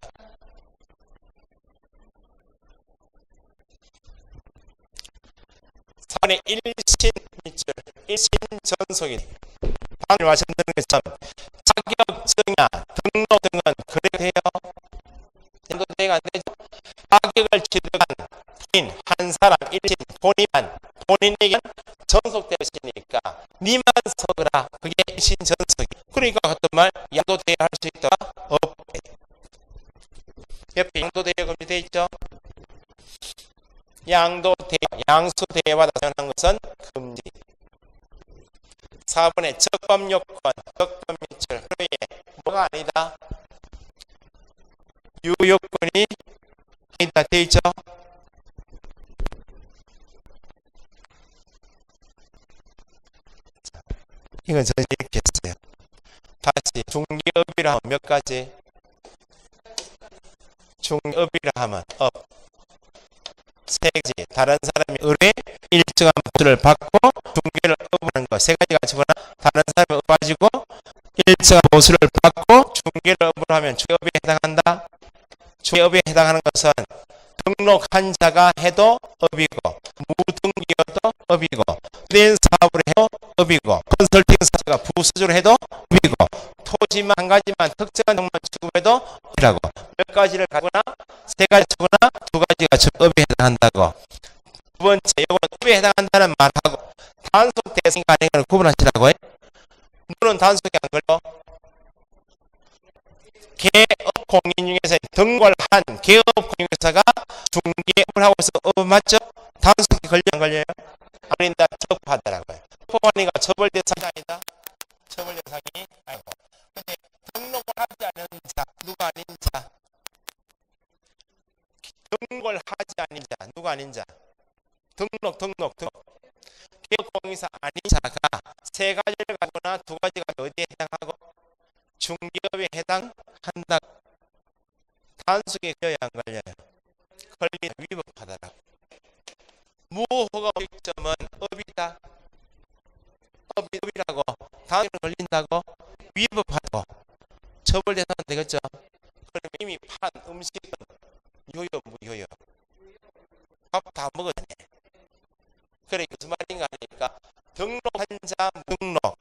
사번에 일신 밑줄, 일신 전속이 방금 말씀드린 것처럼 자격증이나 등록 등은 거래돼요. 등록대가 안 되죠. 자격을 취득한 본인 한 사람 일신 본인에게 전속되었으니까 니만 서거라. 그게 일신 전속이. 그러니까 어떤 말 양도대여 할 수 있다? 없대. 옆에 양도대여 금지되어 있죠. 양도대여, 양수대여받아 사용한 것은 금지. 4번에 적법요건, 적법미출. 그러면 뭐가 아니다? 유효권이 아니다. 되어 있죠. 이건 저는 이렇게 했어요. 다시 중개업이라 하면 몇 가지? 중개업이라 하면 업. 세 가지. 다른 사람이 의뢰 일정한 보수를 받고 중개를 업하는 것. 세 가지가 지거나 다른 사람이 업 가지고 일정한 보수를 받고 중개를 업을 하면 중개업에 해당한다. 중개업에 해당하는 것은 등록한 자가 해도 업이고 무등기여도 업이고 된 사업을 해도 업이고 컨설팅 사업가 부수주로 해도 업이고 토지만 한 가지만 특정한 정만 취급해도 업이라고. 몇 가지를 가거나 세 가지 주거나 두 가지가 업에 해당한다고. 두 번째, 이건 업에 해당한다는 말하고 단속 대상이 아닌 걸 구분하시라고 해. 물론 단속이 안 걸려. 개업 공인 중에서 등록을 한 개업 공인중개사가 중개업을 하고 있어 업 맞죠? 단속이 걸려 안 걸려요? 아니다. 처벌하더라고요. 처벌하니까 처벌 대상이 아니다. 처벌 대상이 아니고. 근데 등록을 하지 않은 자, 누가 아닌 자? 등록을 하지 않은 자, 누가 아닌 자? 등록. 개업공인사 아닌 자가 세 가지를 가거나 두 가지가 어디에 해당하고? 중개업에 해당한다. 단속에 걸려야 안 걸려요? 걸리면 위법하더라. 무허가 점은 업이다. 업이라고 단속에 걸린다고 위법하고 처벌 대상 되겠죠. 그러면 이미 판 음식은 유효 무효요? 밥 다 먹었네. 그래 무슨 말인가 하니까 등록한 자 등록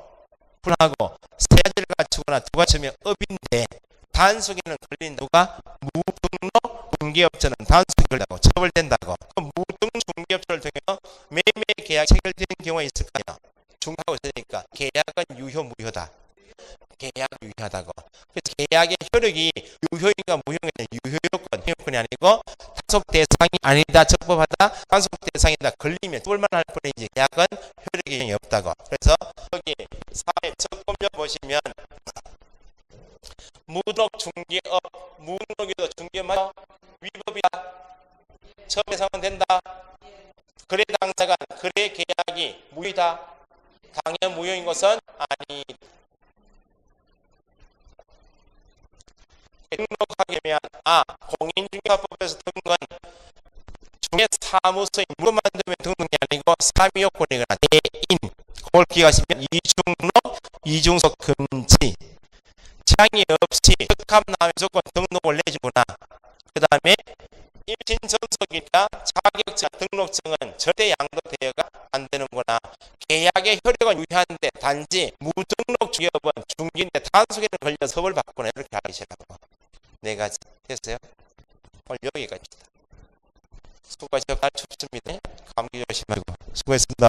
분하고 세 가지를 갖추거나 두 가지면 업인데 단속에는 걸린 누가? 무등록 중개업자는 단속이 걸린다고 처벌된다고. 그럼 무등 중개업자를 통해 매매 계약 체결되는 경우가 있을까요? 중하고 있으니까 계약은 유효 무효다. 계약 유효하다고. 그래서 계약의 효력이 유효인가 무효인가 유효요건이 아니고 단속 대상이 아니다. 적법하다. 단속 대상이다. 걸리면 처벌만 할 뿐이지 계약은 효력이 없다고. 그래서 여기 사회 적법률 보시면 무등록 중개업, 무등록에도 중개만 위법이다. 처벌 대상은 된다. 거래 당사가 거래 계약이 무효이다. 당연 무효인 것은 아니다. 등록하게 되면 공인중개사법에서 등록은 중개사무소에 물건 만들면 등록이 아니고 사미요건이거나 대인 그걸 기억하시면 이중등록, 이중속 금지 제한이 없이 적합 나오면 무조건 등록을 내주구나. 그 다음에 일신전속이니까 자격증, 등록증은 절대 양도 대여가 안 되는구나. 계약의 효력은 유효한데 단지 무등록 중개업은 중개인데 단속에는 걸려서 처벌받거나 이렇게 하기 시작하고. 네 가지 됐어요? 오늘 여기까지입니다. 수고하셨습니다. 날 춥습니다. 감기 조심하고 수고했습니다.